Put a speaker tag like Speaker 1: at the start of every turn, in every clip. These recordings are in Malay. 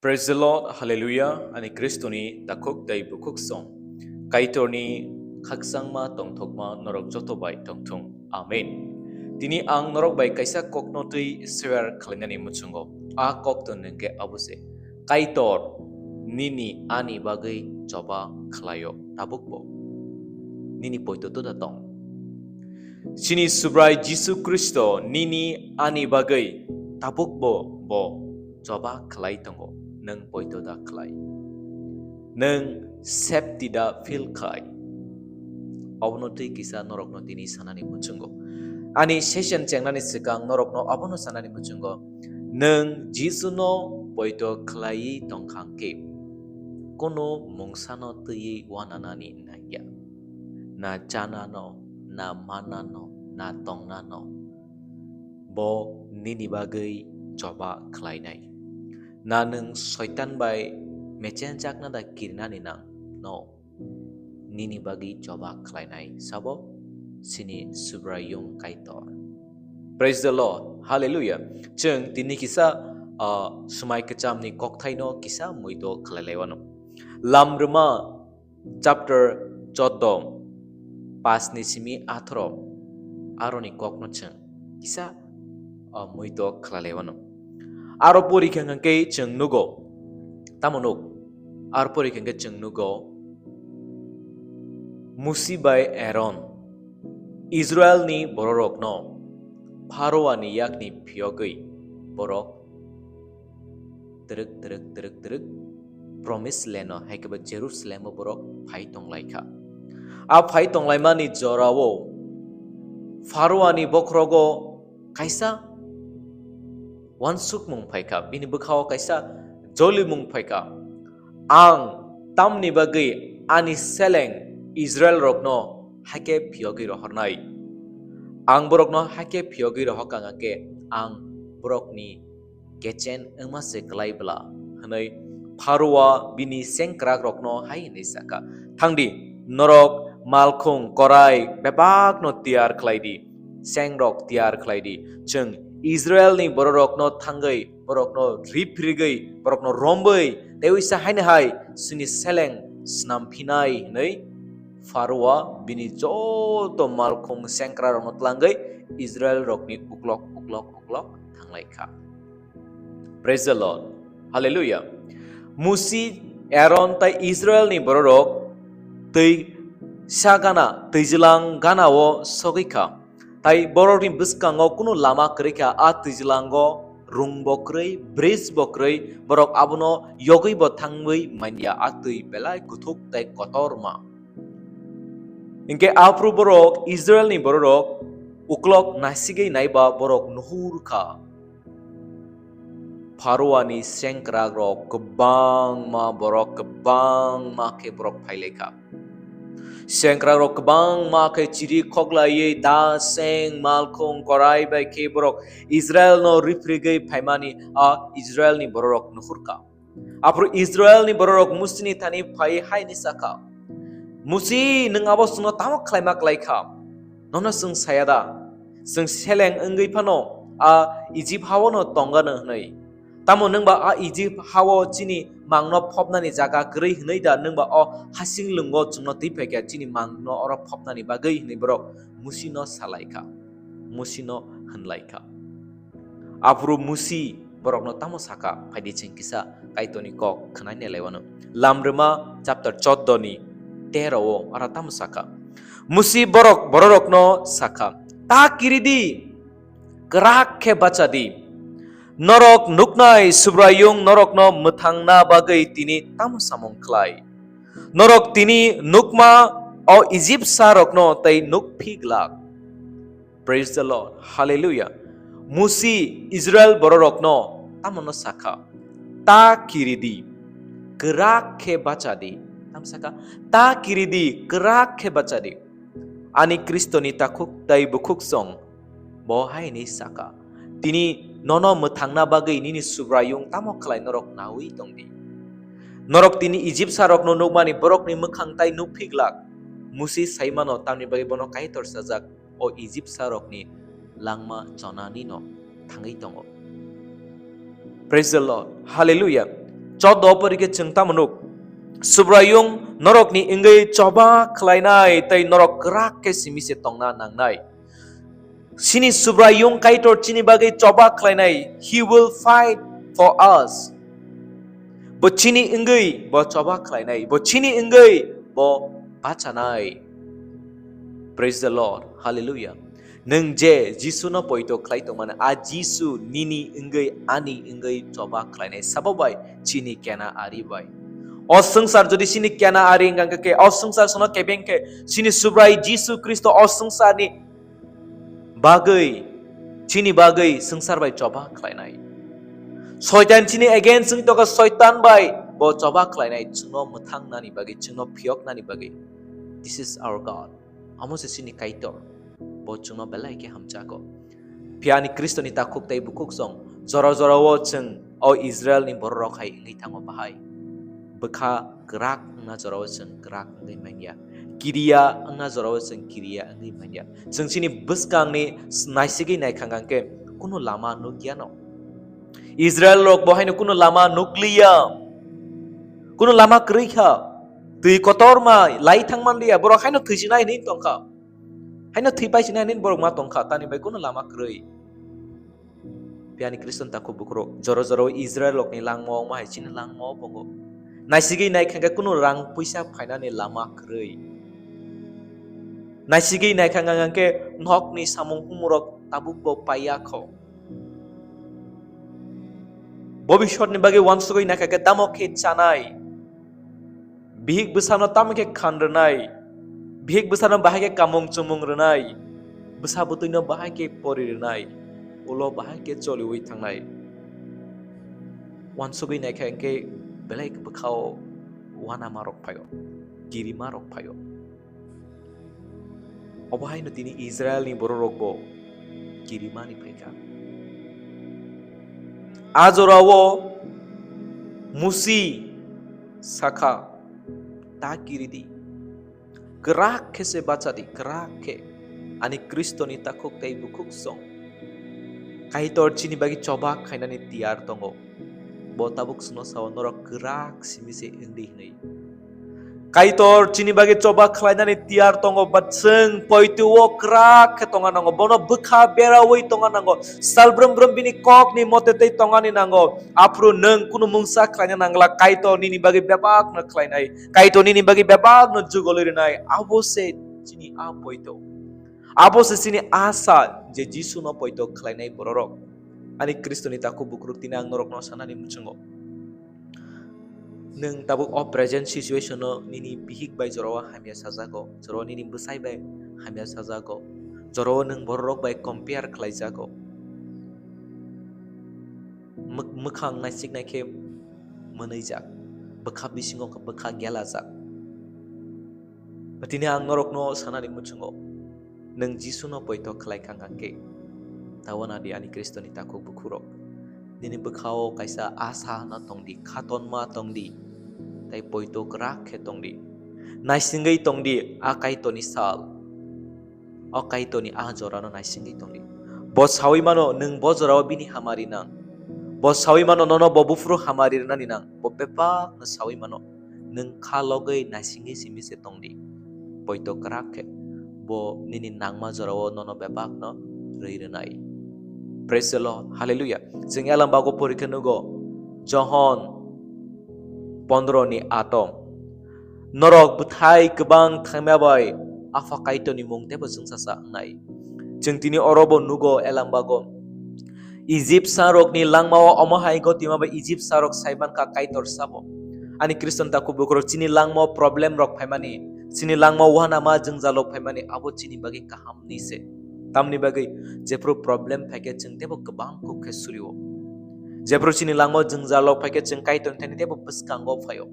Speaker 1: Praise the Lord, Hallelujah, ani Kristoni takuk dai bukuk song. Kaitorni khaksangma tongthokma norok jotobai tongthong. Amen. Tini ang norok bai kaisa koknotui swear khalingani muchungo. A kokton nengke abuse. Kaitor nini ani bagui choba khlayo tabukbo. Nini poito to datong. Sini subrai Jisu Kristo nini ani bagui tabukbo bo choba khlai tongo. Neng poito da khlai. Neng septi da fil khlai. Abono tui kisa norok no tini sanani muchungo. Ani session chengnani sikang norok no abono sanani muchungo. Neng Jisu no poito khlai tongkhang ke. Kono mungsano tui wananani naya. Na chana no, na mana no, na tongna no. Bo nini bagai coba khlai nai. Na neng soitan bai mechen jakna da kirnani nang no. Nini bagi coba khlai nai. Sabo sini subrayung kaitor. Praise the Lord. Hallelujah. Jeng tini kisa sumai kecam ni kokthai no kisa muito khlai lewano. Lam Ruma chapter 14 pas ni simi athro aroni kokno cheng kisa muito khlai lewano. Aro pori kengke cheng nugo tamonuk aro pori kengke cheng nugo musibai Aaron Israel ni bororok no Pharaoh ni yak ni phiogui borok teruk promise land no haikeba Jerusalem borok phai tonglaika a phai tonglaima ni jorawo Pharaoh ni bokrogo kaisa wansuk mung phaika bini bukhao kaisa joli mung phaika ang tamni bagai ani seleng Israel rokno hake phiogi rohornai ang borokno hake phiogi rohokangake ang borokni kechen emase klaibla hanai Pharaoh bini sengkrak rokno hai ni saka thangdi norok malkhung korai bebak no tiar klaidi sengrok tiar klaidi jeng Israel ni borok no thangai, borok no riprigai, borok no rombai, dewi sahai hai, sini seleng snam pinai nei, Pharaoh bini joto malkung sengkra rong tlangai, Israel rok ni uklok thanglai ka. Praise the Lord, Hallelujah. Musi Aaron tai Israel ni borok, tei sagana, tei jelang gana wo sogika. Tai borok ni biskango kuno lama kerika atijlango rung bokrei bridge bokrei borok abono yogi bo thangui manya atui belai kuthuk tai kotorma inke apru borok Israel ni borok uklok nasigei naiba borok nuhur kha Pharaoh ni sengkra rok kebang ma borok kebang ma ke borok phaileka Sengkra rok bang ma ke ciri khoglai da seng malkhong korai bai ke borok Israel no rifrigai phaimani a Israel ni borok nuhurka apro Israel ni borok musini thani phai hai ni saka musi nang abos no tamak khlaimak laika nono sung sayada sung seleng engai phano a Egypt hawo no tonga na hnai tamo nang ba a Egypt hawo chini mangno phopnani jaga grei hnai da nang ba o hasing lungo chungno tipeka chini mangno ora phopnani bagai hnai borok musino salaika musino hanlaika apru musi borok no tamo saka phaidi chengkisa kaitoni kok khnai lewano lamrema chapter 14 ni 13 o ara tamo saka musi borok no saka ta kiridi krak ke bachadi Norok nuknai subrayung norok no muthangna bagai tini tam samong khlai. Norok tini nukma o Egypt sarok no tai nuk phiglak. Praise the Lord. Hallelujah. Musi Israel bororok no tamono saka. Ta kiridi gerak ke bachadi. Tam saka ta kiridi gerak ke bachadi. Ani Kristoni takuk tai bukuk song. Bohai ni saka. Tini nono muthangna bagai nini subrayung tamo khlai norok nawi tongdi norok tini Egypt sarok no nukmani borok ni mukhang tai nukphiglak musi saimano tamni bagai bono kaitor sajak o Egypt sarok ni langma chonani no thangai tongo Praise the Lord. Hallelujah. jodo porike chengta manuk subrayung norok ni ingei choba khlainai tai norok krak ke simise tongna nangnai sini subrayung kaitor chini bagai choba khlainai he will fight for us bo chini ingei bo choba khlainai bo chini ingei bo bachanai. Praise the Lord. Hallelujah. Nung je Jisu no poito khlai to mana a Jisu nini ingei ani ingei choba khlainai sababai chini kena ari bai o sangsar jodi sini kena ari ngang ke o sangsar sono kebeng ke sini subrai Jisu Kristo o sangsar ni bagai chini bagai sangsar bai choba khlainai soitan chini again sing to ka soitan bai bo choba khlainai chungno muthang nani bagai chungno phiok nani bagai. This is our God. Amo se sini kaitor bo chungno belai ke hamcha ko piani Kristo ni takuk tai bukuk song zoro zoro wo chung o Israel ni borok hai ngai thango bahai bekha gerak na zoro chung gerak ngai manya kiriya anga zoro chung kiriya ngai manya chung sini buskang ni naisigi nai khangang ke kuno lama no giano Israel lok bohai no kuno lama nukliya kuno lama krikha tui kotor ma lai thangman dia borok hai no thujinai ni tongkha haino thipai sina nin borok ma tongkha tani bai kuno lama krei piani Kristen ta kubukro joro joro Israel lok ni langmo ma hai chin langmo bongo naisigi nai khanga kuno rang puisa phaina ni lama krei naisigi nai khanga ngke nok ni samung humurok tabuk bo paya kho bobishot ni bagi wansugoi na khanga damo khe chanai bihik busano tamke khandranai bihik besarno bahake kamung chumung renai besa butuino bahake pori renai ulo bahake choliwi thangnai wansugui nai khangke belai bekhao wana marok phayo giri marok phayo obahai no tini Israel ni borok bo giri mani phaika ajorawo musi sakha ta giridi gerak ke se baca di gerak ke ani Kristo ni takuk tai bukuk song kaitor chini bagi coba kaina ni tiar tongo bo tabuk suno sawo norok gerak simise indi nei kaitor chini bagi coba khlaina ni tiar tongo batseng poituo gerak ke tonga nango bono bekha berawoi tonga nango salbrum brum bini kok ni motete tonga ni nango apru neng kuno mungsa khlaina nangla kaitor nini bagi bebak na khlainai kaitor nini bagi bebak no jugoliri nai abose chini a poito abose sini asa je Jisu no poito khlainai bororok ani Kristo ni taku bukru tinang norok no sanani muchengo neng tabuk o present situation no nini bihik bai jorowa hamya sajago joro nini besai bai hamya sajago joro neng borok bai compare khlaijago mukhang naisik naike moneijak bekha bisingo ka bekha gelajak batini ang norok no sanani muchengo neng Jisu no poito khlai kangangke tawana di ani Kristo ni taku bukurok nini bekhao kaisa asa na tongdi khaton ma tongdi tai poito gerak ke tongdi naisingai tongdi akai toni sal akai toni ajora no naisingai tongdi bo sawi mano neng bo jorao bini hamari nang bo sawi mano nono bo bufru hamari na ni nang bo pepa na sawi mano neng khalogai naisingai simise tongdi poito gerak ke bo nini nangma jorao nono bebak no reirenai. Praise the Lord. Hallelujah. Jeng alam bago porike nugo John 15 ni atom norok buthai kebang thangmabai afa kaito ni mungte bo jeng sasa nai jeng tini orobo nugo alam bago Egypt sarok ni langmawa omahai go tima ba Egypt sarok saiban ka kaitor Sabo ani Kristen ta kubukro chini langmaw problem rok phaimani chini langmaw wana ma jeng jalok phaimani abo chini bagi kaham ni se tamni bagi jepro problem phake jeng tebo kebang ko khesuriwo jepro chini langmaw jeng jalok phake jeng kaiton thani tebo buskango phayo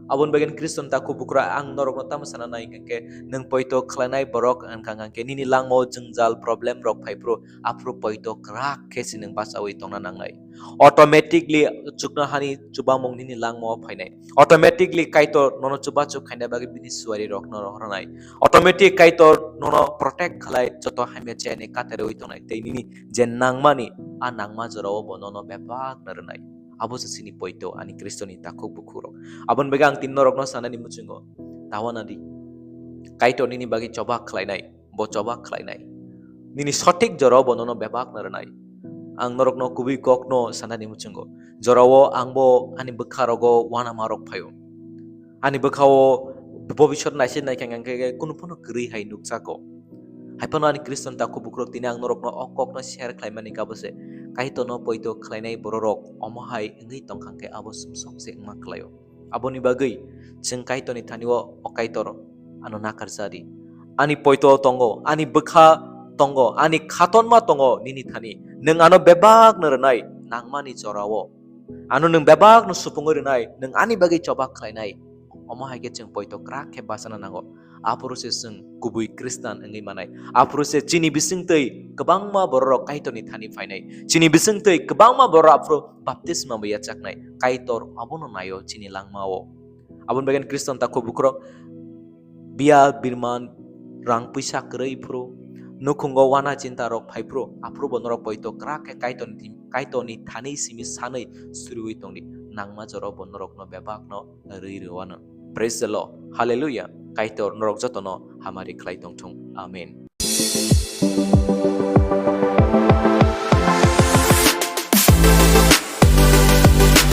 Speaker 1: abon bagian Kristen ta kubukra ang norok no tamasana nai ke nang poito khlanai borok an kangangke nini langmaw jeng jal problem rok phaipro apro poito krak ke sineng basawi tongna nangai automatically chukna hani chuba mong nini langmaw phainai automatically kaito nono chuba chuk khaina bagi bini suari rok no horanai automatic kaito nono protect khlai joto hamya chene katere oi tonai tei nini je nangmani a nangma jorao bonono bepak naranai abo sini poito ani kristoni takuk bukurok abon begang tin norok no sana ni mucungo tawana di kaito nini bagi coba khlai nai bo coba khlai nai nini sotik joro bonono bebak naranai ang norok no kubi kok no sana ni mucungo jorowo angbo ani bekharogo wana marok phayo ani bekhao bobishot naisi naikang angke kunu pono gri hai nuksako haipano ani kriston takuk bukurok tini ang norok no okok no share khlaimani kabose kaito no poito khlainai bororok omohai ngai tongkangke abo sumsok se ma khlaio aboni bagui jeng kaito ni thaniwo okaitor ano nakarsadi ani poito tongo ani bekha tongo ani khaton ma tongo nini thani neng ano bebak naranai nangmani jorawo ano neng bebak no supungoi renai neng ani bagui coba khlainai omohai ke jeng poito krak ke basana nango aprose seng kubui kristan engai manai aprose chini bisingtei kebangma borok kaito ni thani fainai chini bisingtei kebangma borok apro baptisma baya chaknai kaitor abono nayo chini langmao abon bagian kristan takko bukro bia birman rang puisa krei pro nukungo wana cinta rok phai pro apro bonorok poito krak ke kaito ni thani simi sanai surui tongni nangma joro bonorok no bebak no rei rewana. Praise the Lord. Hallelujah. Kaitor norok jotono hamari khlai tongthong. Amen.